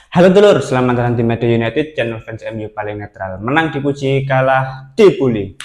Halo dulur, selamat datang di Media United, channel fans MU paling netral. Menang dipuji, kalah dibully.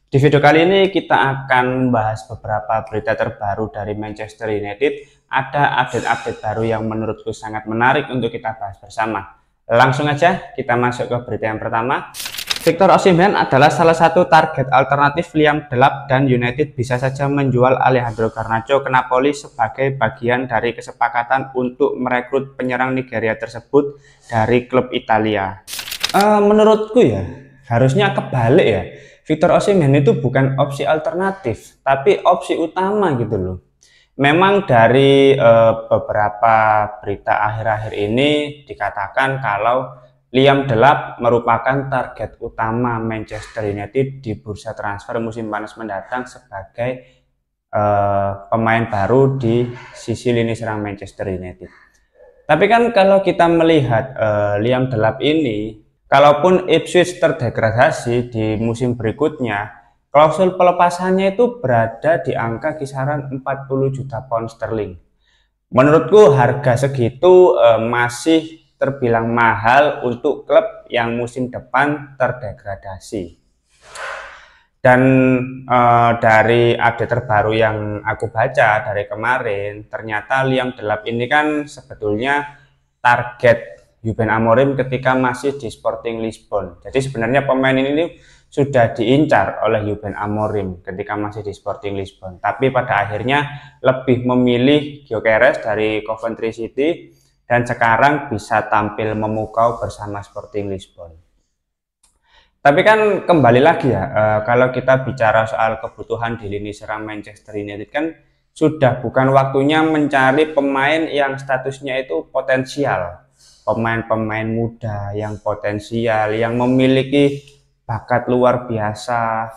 Di video kali ini kita akan bahas beberapa berita terbaru dari Manchester United. Ada update-update baru yang menurutku sangat menarik untuk kita bahas bersama. Langsung aja kita masuk ke berita yang pertama. Victor Osimhen adalah salah satu target alternatif Liam Delap dan United bisa saja menjual Alejandro Garnacho ke Napoli sebagai bagian dari kesepakatan untuk merekrut penyerang Nigeria tersebut dari klub Italia. Menurutku ya, harusnya kebalik ya. Victor Osimhen itu bukan opsi alternatif, tapi opsi utama gitu loh. Memang dari beberapa berita akhir-akhir ini dikatakan kalau Liam Delap merupakan target utama Manchester United di bursa transfer musim panas mendatang sebagai pemain baru di sisi lini serang Manchester United. Tapi kan kalau kita melihat Liam Delap ini, kalaupun Ipswich terdegradasi di musim berikutnya, klausul pelepasannya itu berada di angka kisaran 40 juta pound sterling. Menurutku harga segitu masih terbilang mahal untuk klub yang musim depan terdegradasi. Dan dari update terbaru yang aku baca dari kemarin, ternyata Liam Delap ini kan sebetulnya target Ruben Amorim ketika masih di Sporting Lisbon. Jadi sebenarnya pemain ini sudah diincar oleh Ruben Amorim ketika masih di Sporting Lisbon. Tapi pada akhirnya lebih memilih Gyökeres dari Coventry City dan sekarang bisa tampil memukau bersama Sporting Lisbon. Tapi kan kembali lagi ya, kalau kita bicara soal kebutuhan di lini serang Manchester United kan sudah bukan waktunya mencari pemain yang statusnya itu potensial. Pemain-pemain muda yang potensial, yang memiliki bakat luar biasa.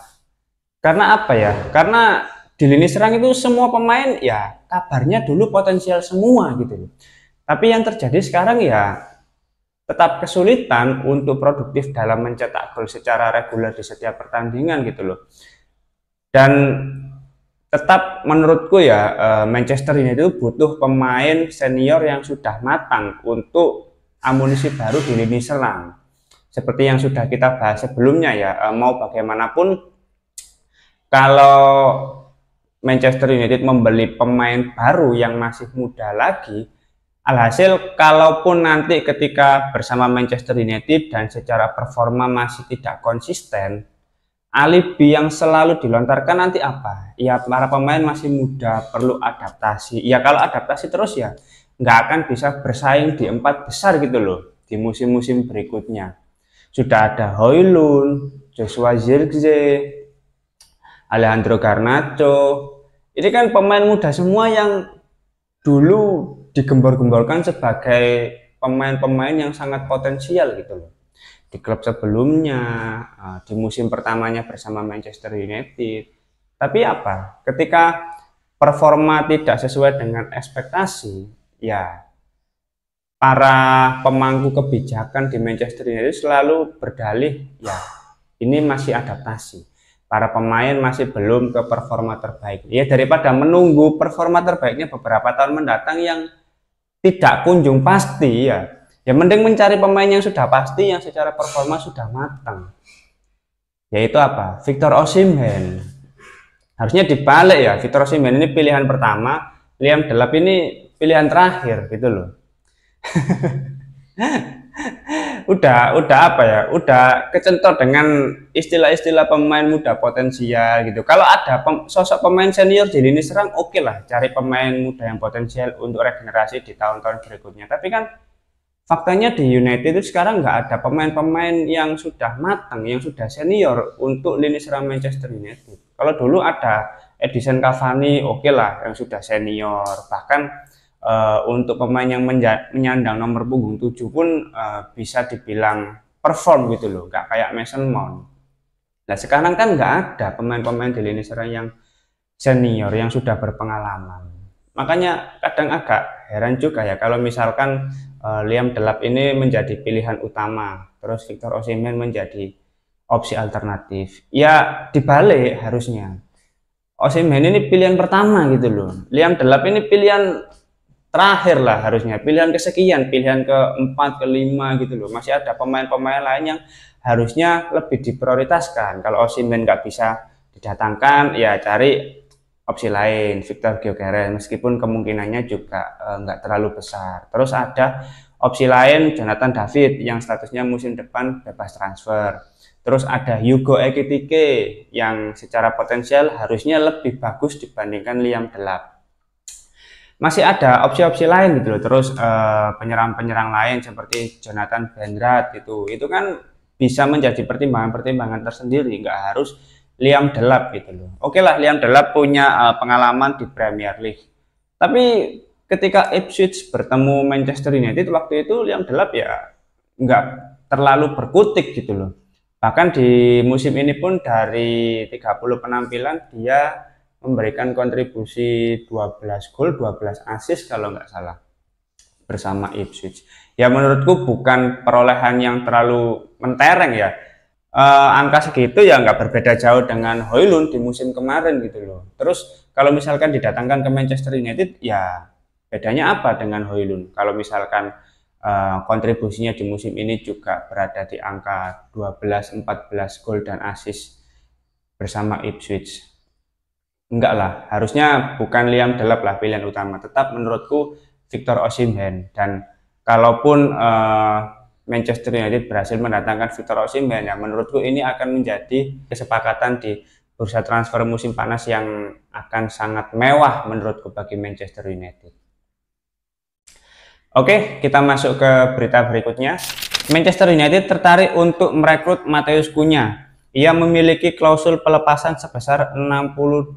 Karena apa ya? Karena di lini serang itu semua pemain ya kabarnya dulu potensial semua gitu loh. Tapi yang terjadi sekarang ya tetap kesulitan untuk produktif dalam mencetak gol secara reguler di setiap pertandingan gitu loh. Dan tetap menurutku ya Manchester United itu butuh pemain senior yang sudah matang untuk amunisi baru di lini serang. Seperti yang sudah kita bahas sebelumnya ya, mau bagaimanapun kalau Manchester United membeli pemain baru yang masih muda lagi, alhasil kalaupun nanti ketika bersama Manchester United dan secara performa masih tidak konsisten, alibi yang selalu dilontarkan nanti apa? Ya para pemain masih muda, perlu adaptasi. Ya kalau adaptasi terus ya nggak akan bisa bersaing di 4 besar gitu loh di musim-musim berikutnya. Sudah ada Højlund, Joshua Zirkzee, Alejandro Garnacho. Ini kan pemain muda semua yang dulu digembor-gemborkan sebagai pemain-pemain yang sangat potensial gitu loh di klub sebelumnya, di musim pertamanya bersama Manchester United. Tapi apa? Ketika performa tidak sesuai dengan ekspektasi, ya para pemangku kebijakan di Manchester United selalu berdalih, ya ini masih adaptasi. Para pemain masih belum ke performa terbaik. Ya daripada menunggu performa terbaiknya beberapa tahun mendatang yang tidak kunjung pasti ya mending mencari pemain yang sudah pasti yang secara performa sudah matang, yaitu apa? Victor Osimhen. Harusnya dibalik ya, Victor Osimhen ini pilihan pertama, Liam Delap ini pilihan terakhir gitu loh. udah apa ya, udah kecentol dengan istilah-istilah pemain muda potensial gitu. Kalau ada sosok pemain senior di lini serang, oke lah cari pemain muda yang potensial untuk regenerasi di tahun-tahun berikutnya. Tapi kan faktanya di United itu sekarang nggak ada pemain-pemain yang sudah matang, yang sudah senior untuk lini serang Manchester United. Kalau dulu ada Edison Cavani, oke lah yang sudah senior, bahkan untuk pemain yang menyandang nomor punggung 7 pun bisa dibilang perform gitu loh, nggak kayak Mason Mount. Nah sekarang kan nggak ada pemain-pemain di lini serang yang senior yang sudah berpengalaman. Makanya kadang agak heran juga ya kalau misalkan Liam Delap ini menjadi pilihan utama, terus Victor Osimhen menjadi opsi alternatif. Ya dibalik harusnya. Osimhen ini pilihan pertama gitu loh. Liam Delap ini pilihan terakhir lah harusnya, pilihan kesekian, pilihan keempat, kelima gitu loh. Masih ada pemain-pemain lain yang harusnya lebih diprioritaskan. Kalau Osimhen nggak bisa didatangkan, ya cari opsi lain, Victor Gyökeres, meskipun kemungkinannya juga nggak terlalu besar. Terus ada opsi lain, Jonathan David yang statusnya musim depan bebas transfer. Terus ada Hugo Ekitike yang secara potensial harusnya lebih bagus dibandingkan Liam Delap. Masih ada opsi-opsi lain gitu loh. Terus penyerang-penyerang lain seperti Jonathan Benrad itu kan bisa menjadi pertimbangan-pertimbangan tersendiri, nggak harus Liam Delap gitu loh. Oke lah, Liam Delap punya pengalaman di Premier League, tapi ketika Ipswich bertemu Manchester United waktu itu Liam Delap ya nggak terlalu berkutik gitu loh. Bahkan di musim ini pun dari 30 penampilan dia memberikan kontribusi 12 gol, 12 assist kalau nggak salah bersama Ipswich. Ya menurutku bukan perolehan yang terlalu mentereng ya. Angka segitu ya nggak berbeda jauh dengan Højlund di musim kemarin gitu loh. Terus kalau misalkan didatangkan ke Manchester United, ya bedanya apa dengan Højlund? Kalau misalkan kontribusinya di musim ini juga berada di angka 12-14 gol dan assist bersama Ipswich. Enggak lah, harusnya bukan Liam Delap lah pilihan utama. Tetap menurutku Victor Osimhen. Dan kalaupun Manchester United berhasil mendatangkan Victor Osimhen, ya menurutku ini akan menjadi kesepakatan di bursa transfer musim panas yang akan sangat mewah menurutku bagi Manchester United. Oke, kita masuk ke berita berikutnya. Manchester United tertarik untuk merekrut Matheus Cunha. Ia memiliki klausul pelepasan sebesar 62,5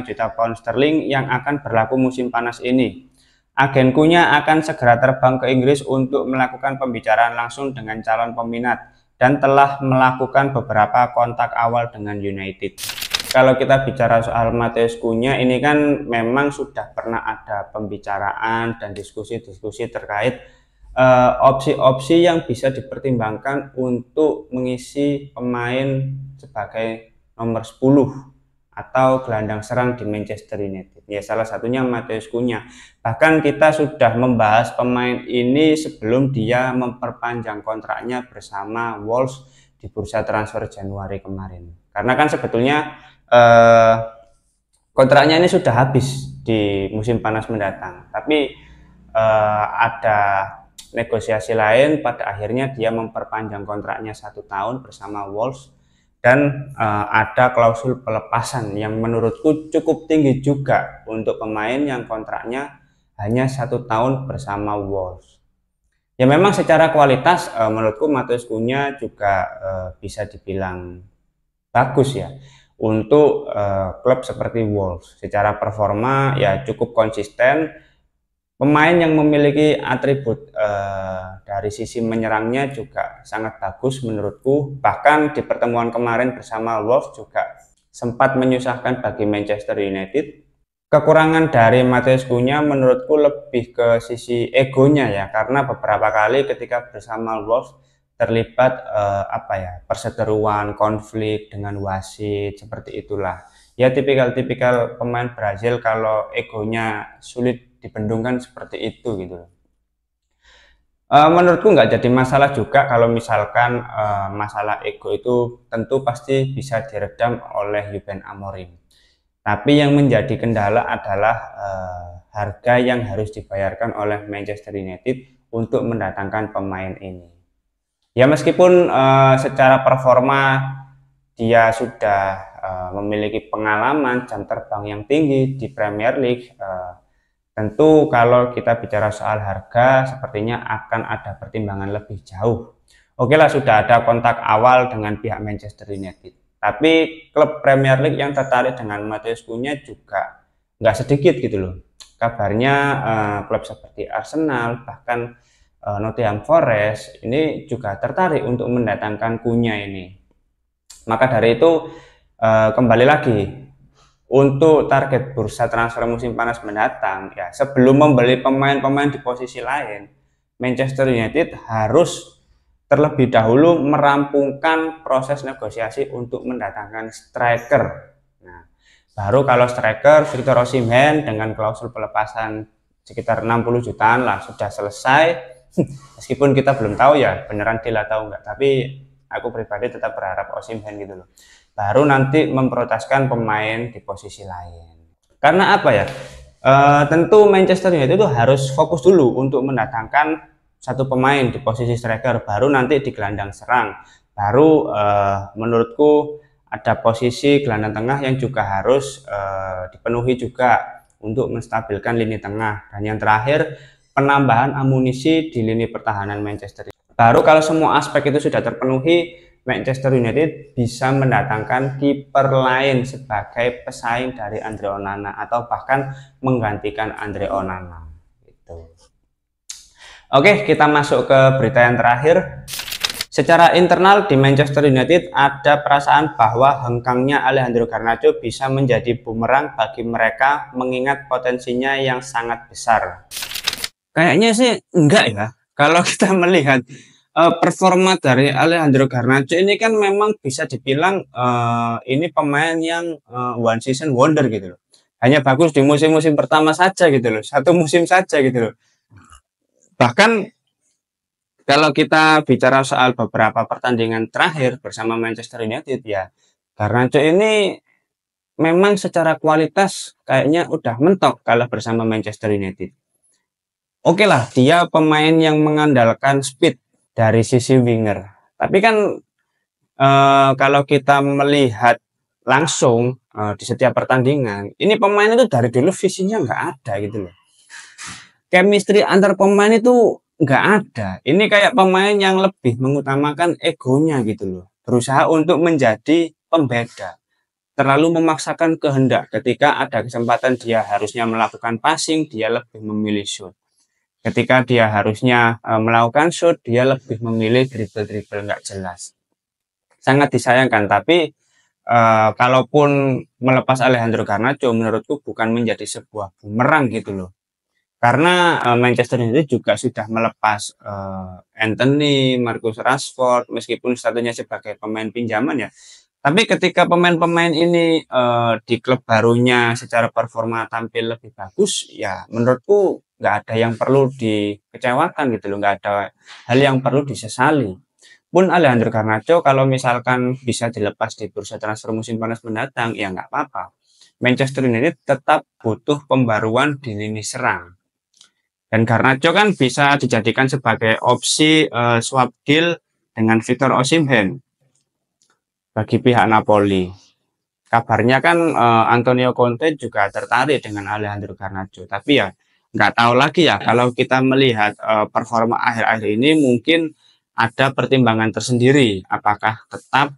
juta pound sterling yang akan berlaku musim panas ini. Agen Cunha akan segera terbang ke Inggris untuk melakukan pembicaraan langsung dengan calon peminat dan telah melakukan beberapa kontak awal dengan United. Kalau kita bicara soal Matheus Cunha, ini kan memang sudah pernah ada pembicaraan dan diskusi-diskusi terkait opsi-opsi yang bisa dipertimbangkan untuk mengisi pemain sebagai nomor 10 atau gelandang serang di Manchester United. Ya salah satunya Matheus Cunha. Bahkan kita sudah membahas pemain ini sebelum dia memperpanjang kontraknya bersama Wolves di bursa transfer Januari kemarin. Karena kan sebetulnya kontraknya ini sudah habis di musim panas mendatang. Tapi ada negosiasi lain, pada akhirnya dia memperpanjang kontraknya 1 tahun bersama Wolves dan ada klausul pelepasan yang menurutku cukup tinggi juga untuk pemain yang kontraknya hanya 1 tahun bersama Wolves. Ya memang secara kualitas menurutku Matheus Cunha juga bisa dibilang bagus ya untuk klub seperti Wolves. Secara performa ya cukup konsisten. Pemain yang memiliki atribut dari sisi menyerangnya juga sangat bagus menurutku. Bahkan di pertemuan kemarin bersama Wolves juga sempat menyusahkan bagi Manchester United. Kekurangan dari Matheus Cunha menurutku lebih ke sisi egonya ya, karena beberapa kali ketika bersama Wolves terlibat perseteruan, konflik dengan wasit, seperti itulah. Ya tipikal-tipikal pemain Brazil kalau egonya sulit dibendungkan seperti itu gitu. Menurutku nggak jadi masalah juga kalau misalkan masalah ego itu tentu pasti bisa diredam oleh Ruben Amorim. Tapi yang menjadi kendala adalah harga yang harus dibayarkan oleh Manchester United untuk mendatangkan pemain ini. Ya meskipun secara performa dia sudah memiliki pengalaman jam terbang yang tinggi di Premier League, tentu kalau kita bicara soal harga sepertinya akan ada pertimbangan lebih jauh. Oke lah, sudah ada kontak awal dengan pihak Manchester United. Tapi klub Premier League yang tertarik dengan Matheus Cunha juga nggak sedikit gitu loh. Kabarnya klub seperti Arsenal, bahkan Nottingham Forest ini juga tertarik untuk mendatangkan Cunha ini. Maka dari itu kembali lagi, untuk target bursa transfer musim panas mendatang, ya sebelum membeli pemain-pemain di posisi lain, Manchester United harus terlebih dahulu merampungkan proses negosiasi untuk mendatangkan striker. Nah, baru kalau striker Victor Osimhen dengan klausul pelepasan sekitar 60 jutaan lah sudah selesai. Meskipun kita belum tahu ya beneran deal atau enggak, tapi aku pribadi tetap berharap Osimhen gitu loh. Baru nanti memprioritaskan pemain di posisi lain. Karena apa ya? Tentu Manchester United itu harus fokus dulu untuk mendatangkan satu pemain di posisi striker, baru nanti di gelandang serang. Baru menurutku ada posisi gelandang tengah yang juga harus dipenuhi juga untuk menstabilkan lini tengah. Dan yang terakhir, penambahan amunisi di lini pertahanan Manchester United. Baru kalau semua aspek itu sudah terpenuhi, Manchester United bisa mendatangkan kiper lain sebagai pesaing dari Andre Onana atau bahkan menggantikan Andre Onana. Gitu. Oke, kita masuk ke berita yang terakhir. Secara internal di Manchester United ada perasaan bahwa hengkangnya Alejandro Garnacho bisa menjadi bumerang bagi mereka mengingat potensinya yang sangat besar. Kayaknya sih enggak ya. Kalau kita melihat performa dari Alejandro Garnacho ini kan memang bisa dibilang ini pemain yang one season wonder gitu loh. Hanya bagus di musim-musim pertama saja gitu loh. Satu musim saja gitu loh. Bahkan kalau kita bicara soal beberapa pertandingan terakhir bersama Manchester United ya, Garnacho ini memang secara kualitas kayaknya udah mentok kalau bersama Manchester United. Oke lah, dia pemain yang mengandalkan speed dari sisi winger. Tapi kan kalau kita melihat langsung di setiap pertandingan, ini pemain itu dari dulu visinya nggak ada gitu loh. Chemistry antar pemain itu nggak ada. Ini kayak pemain yang lebih mengutamakan egonya gitu loh. Berusaha untuk menjadi pembeda. Terlalu memaksakan kehendak. Ketika ada kesempatan dia harusnya melakukan passing, dia lebih memilih shoot. Ketika dia harusnya melakukan shoot, dia lebih memilih dribble-dribble nggak jelas. Sangat disayangkan, tapi kalaupun melepas Alejandro Garnacho, menurutku bukan menjadi sebuah bumerang gitu loh. Karena Manchester United juga sudah melepas Anthony, Marcus Rashford, meskipun statusnya sebagai pemain pinjaman ya. Tapi ketika pemain-pemain ini di klub barunya secara performa tampil lebih bagus, ya menurutku nggak ada yang perlu dikecewakan gitu loh, nggak ada hal yang perlu disesali. Pun Alejandro Garnacho kalau misalkan bisa dilepas di bursa transfer musim panas mendatang, ya nggak apa-apa. Manchester United tetap butuh pembaruan di lini serang. Dan Garnacho kan bisa dijadikan sebagai opsi swap deal dengan Victor Osimhen bagi pihak Napoli. Kabarnya kan Antonio Conte juga tertarik dengan Alejandro Garnacho. Tapi ya nggak tahu lagi ya, kalau kita melihat performa akhir-akhir ini mungkin ada pertimbangan tersendiri. Apakah tetap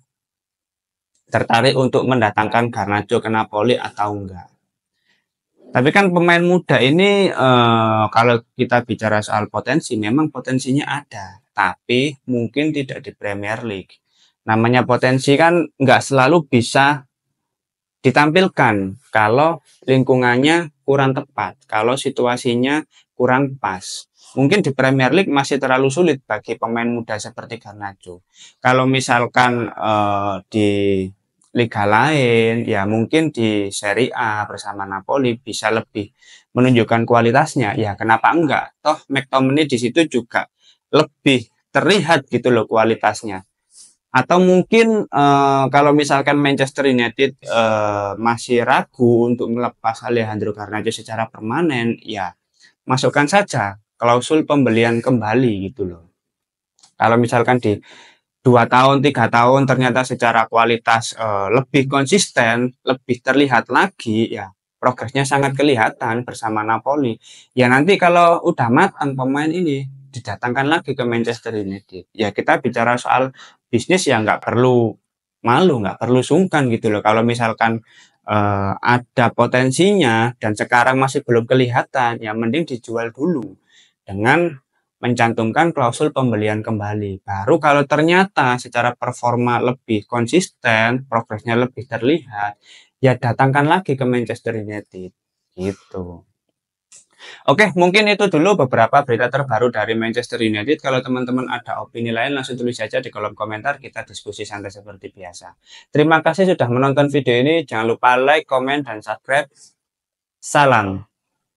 tertarik untuk mendatangkan Garnacho ke Napoli atau enggak. Tapi kan pemain muda ini kalau kita bicara soal potensi, memang potensinya ada. Tapi mungkin tidak di Premier League. Namanya potensi kan nggak selalu bisa ditampilkan kalau lingkungannya kurang tepat, kalau situasinya kurang pas. Mungkin di Premier League masih terlalu sulit bagi pemain muda seperti Garnacho. Kalau misalkan di liga lain, ya mungkin di Serie A bersama Napoli bisa lebih menunjukkan kualitasnya. Ya kenapa enggak? Toh McTominay di situ juga lebih terlihat gitu loh kualitasnya. Atau mungkin kalau misalkan Manchester United masih ragu untuk melepas Alejandro Garnacho secara permanen, ya masukkan saja klausul pembelian kembali gitu loh. Kalau misalkan di 2 tahun, 3 tahun ternyata secara kualitas lebih konsisten, lebih terlihat lagi, ya progresnya sangat kelihatan bersama Napoli. Ya nanti kalau udah matang pemain ini didatangkan lagi ke Manchester United. Ya kita bicara soal bisnis ya nggak perlu malu, nggak perlu sungkan gitu loh. Kalau misalkan ada potensinya dan sekarang masih belum kelihatan, ya mending dijual dulu dengan mencantumkan klausul pembelian kembali. Baru kalau ternyata secara performa lebih konsisten, progresnya lebih terlihat, ya datangkan lagi ke Manchester United. Gitu. Oke, mungkin itu dulu beberapa berita terbaru dari Manchester United. Kalau teman-teman ada opini lain, langsung tulis saja di kolom komentar. Kita diskusi santai seperti biasa. Terima kasih sudah menonton video ini. Jangan lupa like, komen, dan subscribe. Salam.